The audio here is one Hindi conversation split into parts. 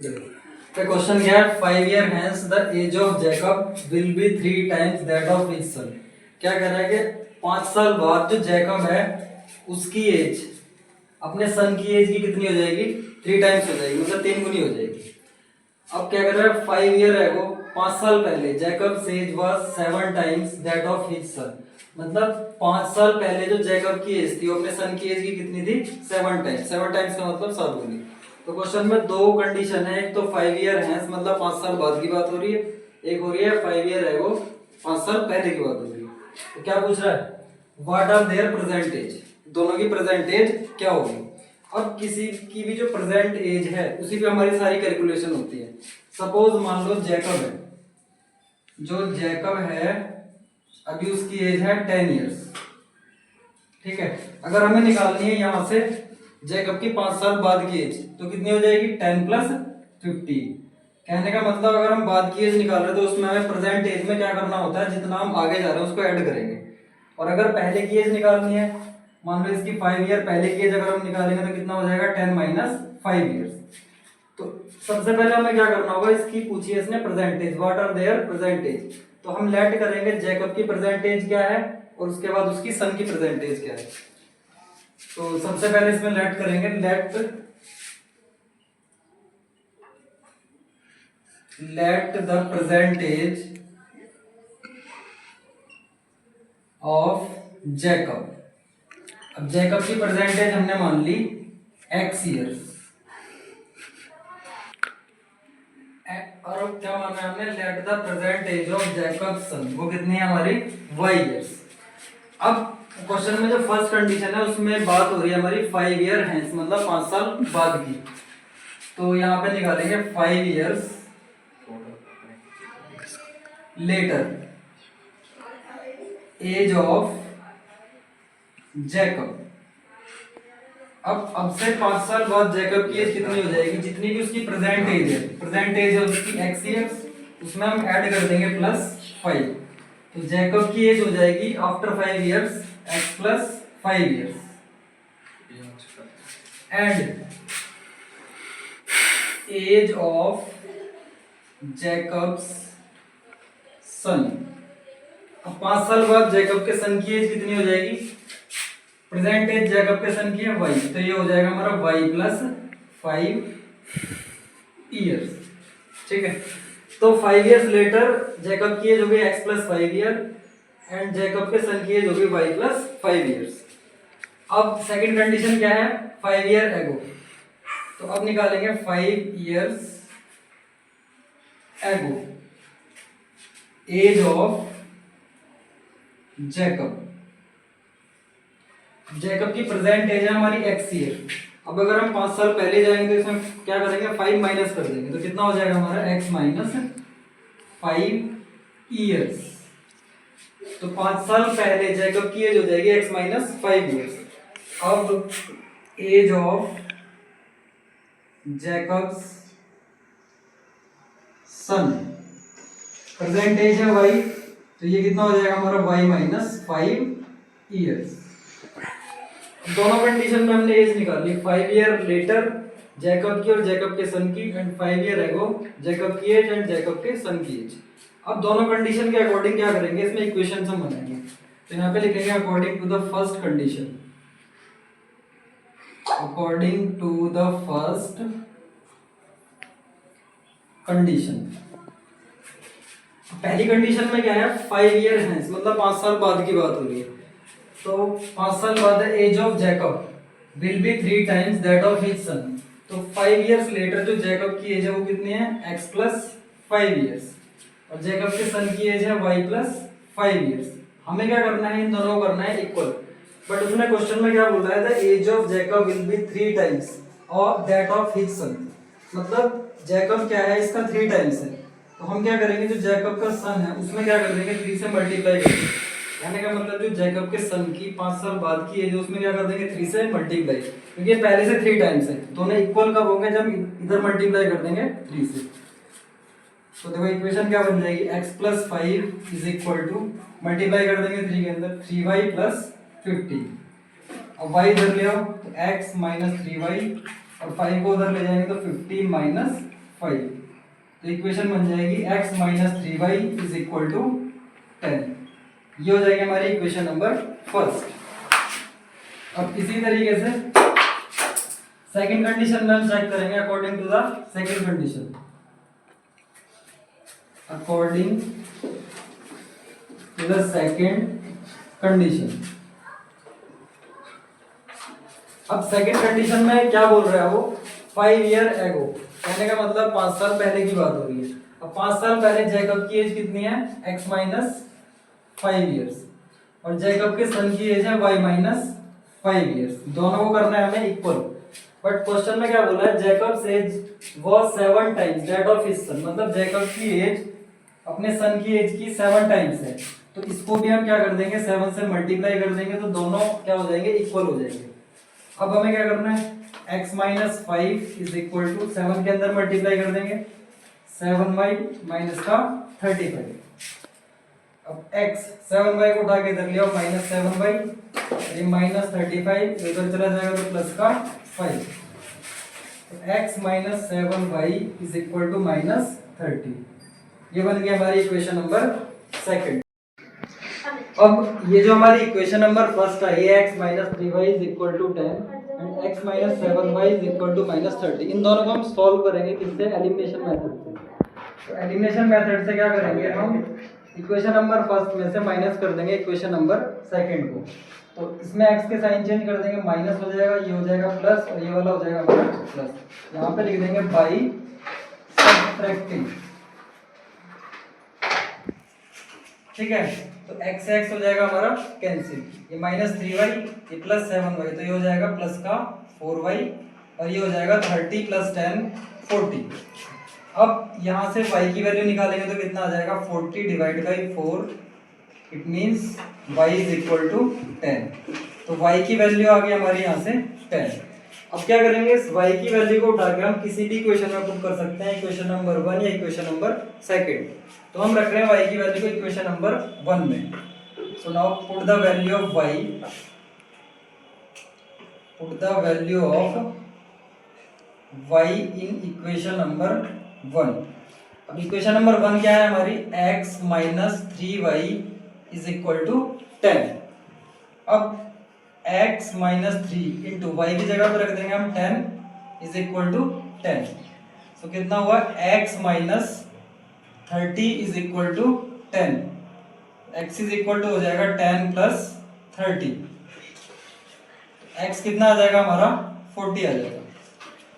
The question क्या है? 5 year hence the age of Jacob will be 3 times that of his son. क्या कह रहा है कि 5 साल बाद जो जैकब है उसकी एज अपने सन की एज की कितनी हो जाएगी? 3 टाइम्स हो जाएगी, मतलब 3 गुनी हो जाएगी। अब क्या कर रहा है? 5 ईयर है वो 5 साल पहले Jacob age was 7 times that of his son, मतलब 5 साल पहले जो जैकब की एज थी वो अपने सन की एज की कितनी थी? 7 टाइम्स। 7 टाइम्स का मतलब 7 गुनी। तो क्वेश्चन में दो कंडीशन है, एक तो 5 ईयर है मतलब 5 साल बाद की बात हो रही है, एक हो रही है 5 ईयर है वो 5 साल पहले की बात हो रही है। तो क्या पूछ रहा है? What are there present age, दोनों की प्रेजेंट एज क्या होगी। अब किसी की भी जो प्रेजेंट एज है उसी पे हमारी सारी कैलकुलेशन होती है। सपोज मान लो जैकब है, जो जैकब है अभी उसकी एज है 10 इयर्स, ठीक है। अगर हमें निकालनी है यहां से जैकब की 5 साल बाद की एज तो कितनी हो जाएगी? 10 प्लस 15। कहने का मतलब अगर हम बाद की एज निकाल रहे हैं तो उसमें हमें प्रेजेंट एज में क्या करना होता है, जितना हम आगे जा रहे हैं उसको ऐड करेंगे। और अगर पहले की एज निकालनी है, मान लो इसकी 5 ईयर पहले की एज अगर हम निकालेंगे तो कितना हो जाएगा? 10 माइनस 5 ईयर्स। तो सबसे पहले हमें क्या करना होगा, इसकी पूछी है इसने present age, what are their present age. तो हम लेट करेंगे जैकब की प्रेजेंटेज क्या है और उसके बाद उसकी सन की प्रेजेंटेज क्या है। तो सबसे पहले इसमें लेट करेंगे, let the percentage of Jacob. अब जैकब की प्रेजेंटेज हमने मान ली x ईयर्स, और अब क्या माना है हमने? Let the present age of Jacob son, वो कितनी है हमारी? y years. अब क्वेश्चन में जो फर्स्ट कंडीशन है उसमें बात हो रही है हमारी 5 ईयर हैंस, मतलब 5 साल बाद की। तो यहाँ पे निकालेंगे 5 years later age of Jacob. अब से 5 साल बाद जैकब की एज कितनी हो जाएगी? जितनी भी उसकी प्रेजेंट एज है, प्रेजेंट एज है उसकी x ईयर्स, उसमें हम ऐड कर देंगे प्लस 5। तो जैकब की एज हो जाएगी after 5 years x plus 5 years and age of Jacob's son. अब 5 साल बाद जैकब के सन की एज कितनी हो जाएगी? प्रेजेंट एज जैकब के सन की है y, तो ये हो जाएगा हमारा y प्लस 5 ईयर्स, ठीक है। तो 5 ईयर्स लेटर जैकब की एज हो गई x plus 5 year and Jacob के सन की एज हो गई y प्लस 5 ईयर्स। अब सेकंड कंडीशन क्या है? 5 ईयर एगो। तो अब निकालेंगे 5 years ago age of Jacob. Jacob की प्रेजेंट एज है हमारी x ईयर। अब अगर हम 5 साल पहले जाएंगे तो इसमें क्या करेंगे? 5 माइनस कर देंगे, तो कितना हो जाएगा हमारा? x minus 5 years. तो 5 साल पहले जैकब की एज हो जाएगी x माइनस 5 ईयर्स। अब age of Jacob's son, present age है y, तो ये कितना हो जाएगा हमारा? y minus 5 years. दोनों कंडीशन में हमने एज निकाली, 5 ईयर लेटर जैकब की और जैकब के सन की एंड 5 ईयर एगो जैकब की एज एंड जैकब के सन की एज। अब दोनों कंडीशन के अकॉर्डिंग क्या करेंगे? इसमें इक्वेशन हम बनाएंगे। तो यहाँ पे लिखेंगे according to the first condition, according to the first condition. पहली कंडीशन में क्या है? 5 ईयर है, मतलब 5 साल बाद की बात हो रही है। तो 5 साल बाद age of Jacob will be 3 times that of his son. तो 5 इयर्स लेटर जो जैकब की एज है वो कितनी है? x प्लस 5 इयर्स, और जैकब के सन की एज है y प्लस 5 इयर्स। हमें क्या करना है? इन दोनों को करना है इक्वल। बट उसने क्वेश्चन में क्या बोला है? The age of Jacob will be 3 times और दैट ऑफ हिज सन, मतलब जैकब क्या है इसका 3 टाइम्स है। तो हम क्या करेंगे? जो जैकब का सन है उसमें क्या कर देंगे? 3 से मल्टीप्लाई करेंगे। कहने का मतलब जो जैकब के सन की 5 साल बाद की एज उसमें क्या कर देंगे? 3 से मल्टीप्लाई, क्योंकि ये पहले से 3 टाइम्स है। दोनों इक्वल कब होंगे? जब इधर मल्टीप्लाई कर देंगे 3 से। तो देखो इक्वेशन क्या बन जाएगी? x plus 5 is equal to, multiply कर देंगे 3 के अंदर, 3y प्लस 50। अब y इधर ले आओ तो x माइनस 3y, और 5 को उधर ले जाएंगे तो 50 माइनस 5। तो इक्वेशन बन जाएगी x minus 3y is equal to 10। ये हो जाएगी हमारी इक्वेशन नंबर फर्स्ट। अब इसी तरीके से सेकंड कंडीशन में हम चेक करेंगे according to the second condition. According to the second condition. अब सेकंड कंडीशन में क्या बोल रहा है वो, 5 ईयर एगो, कहने का मतलब 5 साल पहले की बात हो रही है। अब 5 साल पहले जैकब की एज कितनी है, x माइनस 5 ईयर्स, और जैकब के सन की एज है y माइनस 5 ईयर्स। दोनों को करना है हमें इक्वल। बट क्वेश्चन में क्या बोला है, Jacob's age was 7 times that of his son, मतलब जैकब की एज अपने सन की एज की 7 टाइम्स है। तो इसको भी हम क्या कर देंगे, 7 से मल्टीप्लाई कर देंगे, तो दोनों क्या हो जाएंगे, इक्वल हो जाएंगे। अब हमें क्या करना है, x minus 5 is equal to 7 के अंदर मल्टीप्लाई कर देंगे, 7y माइनस का 35। अब x 7y को उठा के इधर लिया, माइनस 7y, ये माइनस 35 इधर चला जाएगा तो प्लस का 5। तो x minus 7y is equal to minus 30। ये बन गया हमारी इक्वेशन नंबर सेकंड। अब ये जो हमारी इक्वेशन नंबर फर्स्ट है, ये x minus 3y is equal to 10 and x minus 7y is equal to minus 30। इन दोनों को हम सॉल्व करेंगे किससे, एलिमिनेशन मेथड से। तो एलिमिनेशन मेथड से क्या करेंगे हम, इक्वेशन नंबर फर्स्ट में से माइनस कर देंगे इक्वेशन नंबर सेकंड को। तो इसमें x के साइन चेंज कर देंगे, माइनस हो जाएगा, ये हो जाएगा प्लस, और ये वाला हो जाएगा हमारा प्लस। यहाँ पे लिख देंगे बाई सब्ट्रैक्टिंग, ठीक है। तो x से x हो जाएगा हमारा कैंसिल, ये माइनस 3y, ये प्लस 7y, तो ये हो जाएगा प्लस का 4y, और ये हो जाएगा 30 प्लस 10 40। अब यहाँ से y की वैल्यू निकालेंगे तो कितना आ जाएगा, 40 divide by 4, it means y is equal to 10। तो y की वैल्यू आ गई हमारी यहाँ से 10। अब क्या करेंगे, इस y की वैल्यू को उठा के हम किसी भी इक्वेशन में पुट कर सकते हैं, इक्वेशन नंबर 1 या इक्वेशन नंबर सेकंड। तो हम रख रहे हैं y की वैल्यू को इक्वेशन नंबर 1 में। So now put the value of y, put the value of y in equation number 1। अब इक्वेशन नंबर 1 क्या है हमारी, x minus 3y is equal to 10। अब x माइनस 3 इंटू वाई की जगह पर रख देंगे हम 10 इज इक्वल टू 10। तो कितना हुआ, x minus 30 is equal to 10, x is equal to हो जाएगा 10 प्लस 30, x कितना आ जाएगा हमारा 40 आ जाएगा।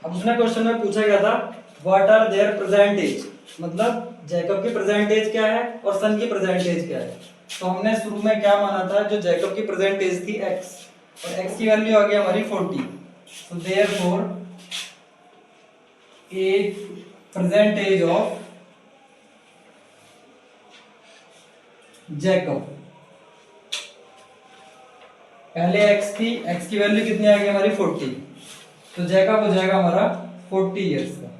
अब उसने क्वेश्चन में पूछा गया था what are there present age, मतलब जैकब की प्रेजेंट एज क्या है और सन की प्रेजेंट एज क्या है। तो हमने शुरू में क्या माना था, जो जैकब की प्रेजेंट एज थी x, और x की वैल्यू आ गई हमारी 40। तो therefore age, present age of Jacob, पहले x थी, x की वैल्यू कितनी आ गई हमारी 40, तो जैकब हो जाएगा हमारा 40 इयर्स का।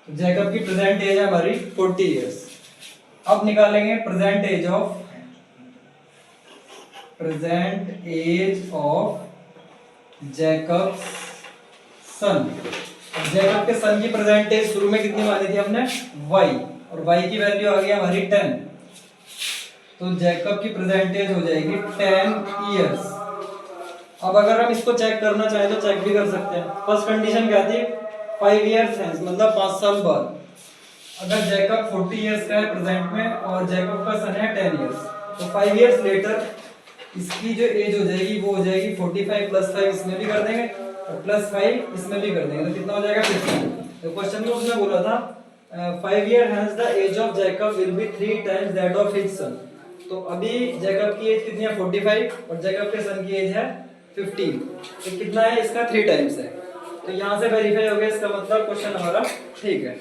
तो जैकब की प्रेजेंट एज है हमारी 40 इयर्स। अब निकालेंगे present age of, present age of Jacob son. Jacob के सन की प्रेजेंट एज शुरू में कितनी मानी थी हमने, y, और y की वैल्यू आ गई हमारी 10। तो जैकब की प्रेजेंट एज हो जाएगी 10 इयर्स। अब अगर हम इसको चेक करना चाहें तो चेक भी कर सकते हैं। फर्स्ट कंडीशन क्या थी, 5 इयर्स है, मतलब 5 साल बाद। अगर जैकब 40 इयर्स का है प्रेजेंट में और जैकब का सन है 10 इयर्स, तो 5 इयर्स लेटर इसकी जो एज हो जाएगी वो हो जाएगी 45 प्लस 5 इसमें भी कर देंगे और प्लस 5 इसमें भी कर देंगे, तो कितना हो जाएगा 50। तो क्वेश्चन में उसने बोला था 5 year has the age of Jacob will be 3 times that of his son. तो अभी जैकब की एज कितनी है 45 और जैकब के सन की एज है 15, तो कितना है इसका 3 टाइम्स है। तो यहाँ से वेरीफाई हो गया, इसका मतलब क्वेश्चन हमारा ठीक है।